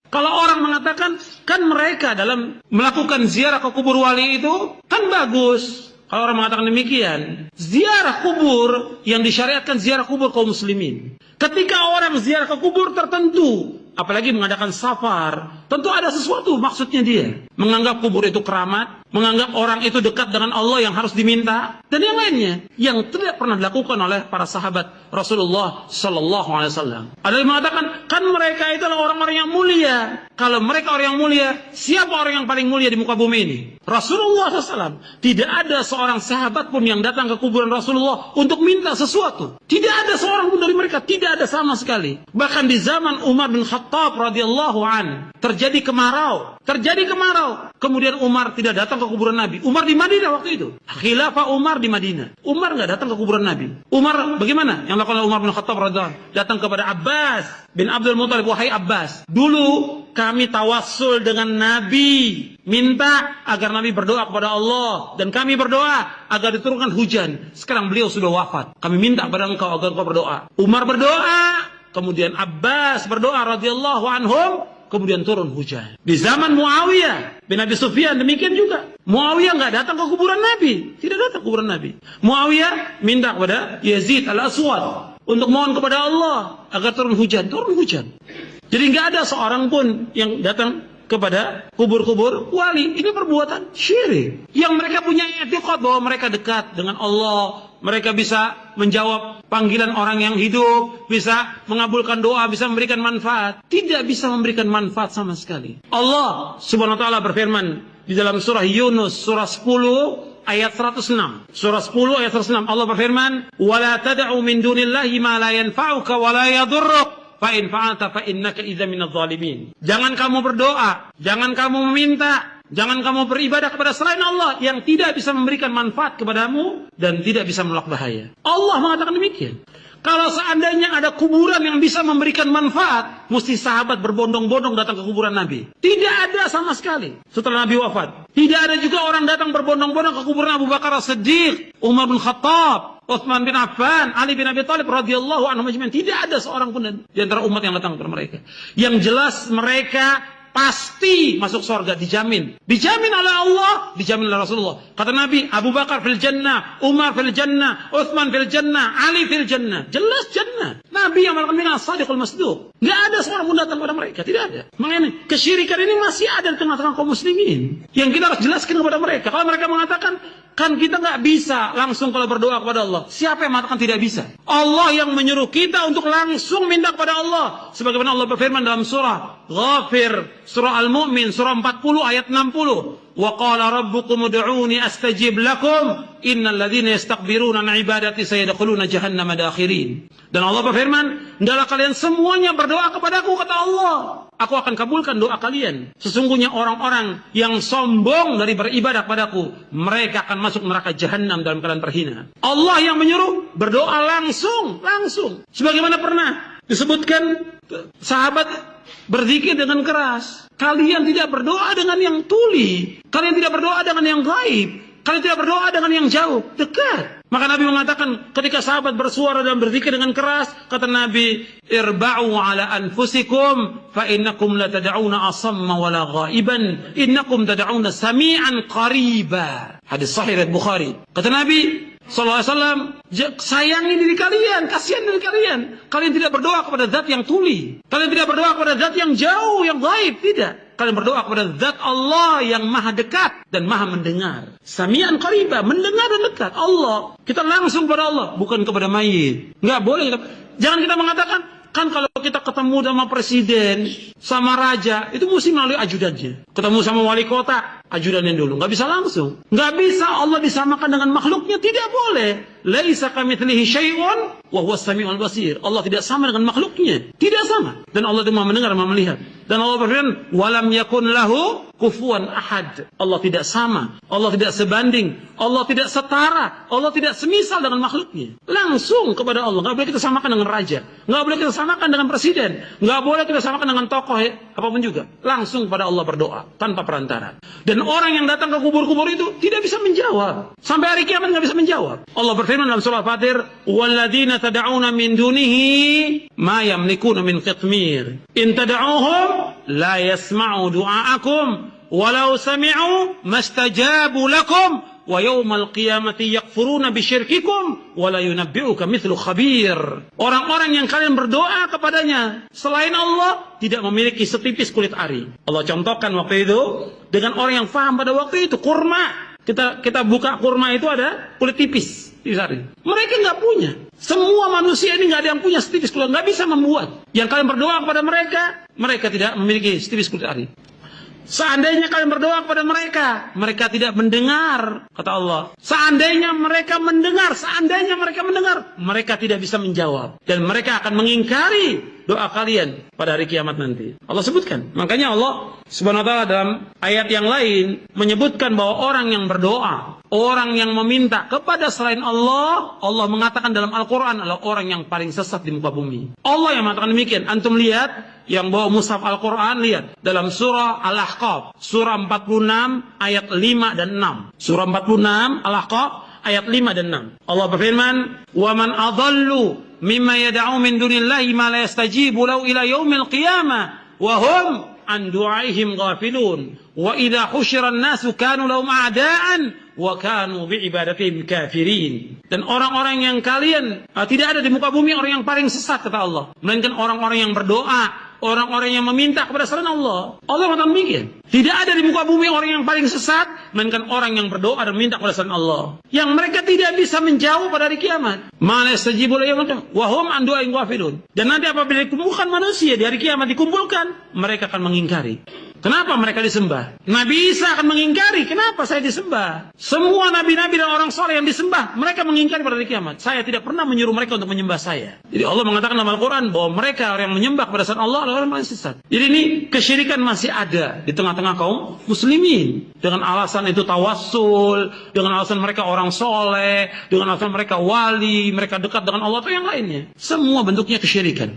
Kalau orang mengatakan, kan mereka dalam melakukan ziarah ke kubur wali itu, kan bagus. Kalau orang mengatakan demikian, ziarah kubur yang disyariatkan ziarah kubur kaum muslimin. Ketika orang ziarah ke kubur tertentu, apalagi mengadakan safar, tentu ada sesuatu maksudnya dia. Menganggap kubur itu keramat, menganggap orang itu dekat dengan Allah yang harus diminta, dan yang lainnya yang tidak pernah dilakukan oleh para sahabat Rasulullah Sallallahu Alaihi Wasallam. Ada yang mengatakan, kan mereka itu adalah orang-orang yang mulia. Kalau mereka orang yang mulia, siapa orang yang paling mulia di muka bumi ini? Rasulullah SAW. Tidak ada seorang sahabat pun yang datang ke kuburan Rasulullah untuk minta sesuatu. Tidak ada seorang pun dari mereka, tidak ada sama sekali. Bahkan di zaman Umar bin Khattab radhiyallahu an terjadi kemarau. Kemudian Umar tidak datang ke kuburan Nabi. Umar di Madinah waktu itu. Khilafah Umar di Madinah. Umar nggak datang ke kuburan Nabi. Umar bagaimana? Yang lakukan Umar bin Khattab radhiyallahu an, datang kepada Abbas bin Abdul Muthalib. Wahai Abbas, dulu kami tawassul dengan Nabi, minta agar Nabi berdoa kepada Allah, dan kami berdoa agar diturunkan hujan. Sekarang beliau sudah wafat, kami minta kepada engkau agar engkau berdoa. Umar berdoa, kemudian Abbas berdoa radhiyallahu anhum, kemudian turun hujan. Di zaman Muawiyah bin Abi Sufyan demikian juga. Muawiyah nggak datang ke kuburan Nabi, tidak datang ke kuburan Nabi. Muawiyah minta kepada Yazid al-Aswad untuk mohon kepada Allah agar turun hujan. Jadi nggak ada seorang pun yang datang kepada kubur-kubur wali. Ini perbuatan syirik. Yang mereka punya i'tiqad bahwa mereka dekat dengan Allah, mereka bisa menjawab panggilan orang yang hidup, bisa mengabulkan doa, bisa memberikan manfaat. Tidak bisa memberikan manfaat sama sekali. Allah Subhanahu wa taala berfirman di dalam surah Yunus surah 10 ayat 106. Surah 10 ayat 106 Allah berfirman, "Wala tad'u min dunillahi ma la yanfa'uka wa la yadhurruk. Fa in fa'alta fa innaka idzan minadh dhalimin." Jangan kamu berdoa, jangan kamu meminta, jangan kamu beribadah kepada selain Allah yang tidak bisa memberikan manfaat kepadamu dan tidak bisa menolak bahaya. Allah mengatakan demikian. Kalau seandainya ada kuburan yang bisa memberikan manfaat, mesti sahabat berbondong-bondong datang ke kuburan Nabi. Tidak ada sama sekali setelah Nabi wafat. Tidak ada juga orang datang berbondong-bondong ke kuburan Abu Bakar As-Siddiq, Umar bin Khattab, Utsman bin Affan, Ali bin Abi Thalib radhiyallahu anhum ajmain. Tidak ada seorang pun di antara umat yang datang kepada mereka. Yang jelas mereka pasti masuk surga, dijamin. Dijamin oleh Allah, dijamin oleh Rasulullah. Kata Nabi, Abu Bakar fil jannah, Umar fil jannah, Utsman fil jannah, Ali fil jannah. Jelas jannah. Nabi yang melakukan dengan as-sadiqul masduq. Enggak ada seorang pun datang kepada mereka, tidak ada. Makanya kesyirikan ini masih ada di tengah-tengah kaum muslimin. Yang kita harus jelaskan kepada mereka. Kalau mereka mengatakan, kan kita nggak bisa langsung kalau berdoa kepada Allah. Siapa yang mengatakan tidak bisa? Allah yang menyuruh kita untuk langsung minta kepada Allah. Sebagaimana Allah berfirman dalam surah Ghafir, surah Al-Mu'min, surah 40 ayat 60. Wa qala rabbukum ud'uni astajib lakum innal ladzina yastakbiruna an ibadati sayadkhuluna jahannama dakhirin. Dan Allah berfirman, hendaklah kalian semuanya berdoa kepadaku, kata Allah. Aku akan kabulkan doa kalian. Sesungguhnya orang-orang yang sombong dari beribadah padaku, mereka akan masuk neraka jahanam dalam keadaan terhina. Allah yang menyuruh berdoa langsung. Sebagaimana pernah disebutkan, sahabat berzikir dengan keras. Kalian tidak berdoa dengan yang tuli. Kalian tidak berdoa dengan yang gaib. Kalian tidak berdoa dengan yang jauh, dekat. Maka Nabi mengatakan, ketika sahabat bersuara dan berzikir dengan keras, kata Nabi, irba'u ala anfusikum, fa innakum la tad'una asamma wala ghaiban, innakum tad'una sami'an qariba. Hadis sahih riwayat Bukhari. Kata Nabi sallallahu alaihi wasallam, sayangi diri kalian, kasihan diri kalian. Kalian tidak berdoa kepada zat yang tuli. Kalian tidak berdoa kepada zat yang jauh, yang gaib, tidak. Kalian berdoa kepada zat Allah yang maha dekat dan maha mendengar. Sami'an qariba, mendengar dan dekat. Allah. Kita langsung kepada Allah, bukan kepada mayit. Enggak boleh. Jangan kita mengatakan, kan kalau kita ketemu sama presiden, sama raja, itu mesti melalui ajudannya. Ketemu sama wali kota, ajudannya dulu. Nggak bisa langsung. Nggak bisa Allah disamakan dengan makhluknya. Tidak boleh. Laisa kamitslihi syai'un wa huwas samiul basir. Allah tidak sama dengan makhluknya. Tidak sama. Dan Allah itu Maha mendengar, Maha melihat. Dan Allah berfirman, walam yakun lahu kufuwan ahad. Allah tidak sama. Allah tidak sebanding. Allah tidak setara. Allah tidak semisal dengan makhluknya. Langsung kepada Allah. Nggak boleh kita samakan dengan raja. Nggak boleh kita samakan dengan presiden. Nggak boleh kita samakan dengan tokoh apapun juga. Langsung kepada Allah berdoa tanpa perantara. Dan orang yang datang ke kubur-kubur itu tidak bisa menjawab. Sampai hari kiamat nggak bisa menjawab. Allah berfirman dalam surah Fatir, walladzina tad'una min dunihi ma yamlikuna min qitmir. In tad'uhum la yasma'u du'aakum walau sami'u mastajabu lakum wa yawmal qiyamati yakfuruna bisyirkikum wa la yunabbi'uka mithlu khabir. Orang-orang yang kalian berdoa kepadanya selain Allah tidak memiliki setipis kulit ari. Allah contohkan waktu itu dengan orang yang faham pada waktu itu kurma. Kita buka kurma itu ada kulit tipis. Mereka nggak punya. Semua manusia ini nggak ada yang punya setipis kulit, nggak bisa membuat. Yang kalian berdoa kepada mereka, mereka tidak memiliki setipis kulit ari. Seandainya kalian berdoa kepada mereka, mereka tidak mendengar, kata Allah. Seandainya mereka mendengar, mereka tidak bisa menjawab. Dan mereka akan mengingkari doa kalian pada hari kiamat nanti. Allah sebutkan. Makanya Allah Subhanahu wa ta'ala dalam ayat yang lain menyebutkan bahwa orang yang berdoa, orang yang meminta kepada selain Allah, Allah mengatakan dalam Al-Quran adalah orang yang paling sesat di muka bumi. Allah yang mengatakan demikian. Antum lihat, yang bawa mushaf Al-Quran, lihat. Dalam surah Al-Ahqaf, surah 46, ayat 5 dan 6. Surah 46, Al-Ahqaf, ayat 5 dan 6. Allah berfirman, وَمَنْ أَضَلُّ مِمَّا يَدَعُوا مِنْ دُونِ اللَّهِ مَا لَا يَسْتَجِيبُ لَهُ إِلَى يَوْمِ الْقِيَامَةِ وَهُمْ عَنْ دُعَائِهِمْ غَافِلُونَ وَإِذَا حُشِرَ النَّاسُ كَانُوا لَهُمْ أَعْدَاءً وَكَانُوا بِعِبَادَتِهِمْ كَافِرِينَ. Dan orang-orang yang kalian tidak ada di muka bumi orang yang paling sesat, kata Allah, melainkan orang-orang yang berdoa, orang-orang yang meminta kepada selain Allah. Allah mengatakan demikian. Tidak ada di muka bumi orang yang paling sesat, melainkan orang yang berdoa dan meminta kepada selain Allah, yang mereka tidak bisa menjawab pada hari kiamat. Mana yastajibu lahum wa hum an du'aihim ghafilun. Dan nanti apabila dikumpulkan manusia di hari kiamat, dikumpulkan, mereka akan mengingkari. Kenapa mereka disembah? Nabi Isa akan mengingkari, kenapa saya disembah? Semua nabi-nabi dan orang soleh yang disembah, mereka mengingkari pada hari kiamat. Saya tidak pernah menyuruh mereka untuk menyembah saya. Jadi Allah mengatakan dalam Al-Quran bahwa mereka yang menyembah kepada selain Allah adalah orang yang sesat. Jadi ini kesyirikan masih ada di tengah-tengah kaum muslimin. Dengan alasan itu tawassul, dengan alasan mereka orang soleh, dengan alasan mereka wali, mereka dekat dengan Allah atau yang lainnya. Semua bentuknya kesyirikan.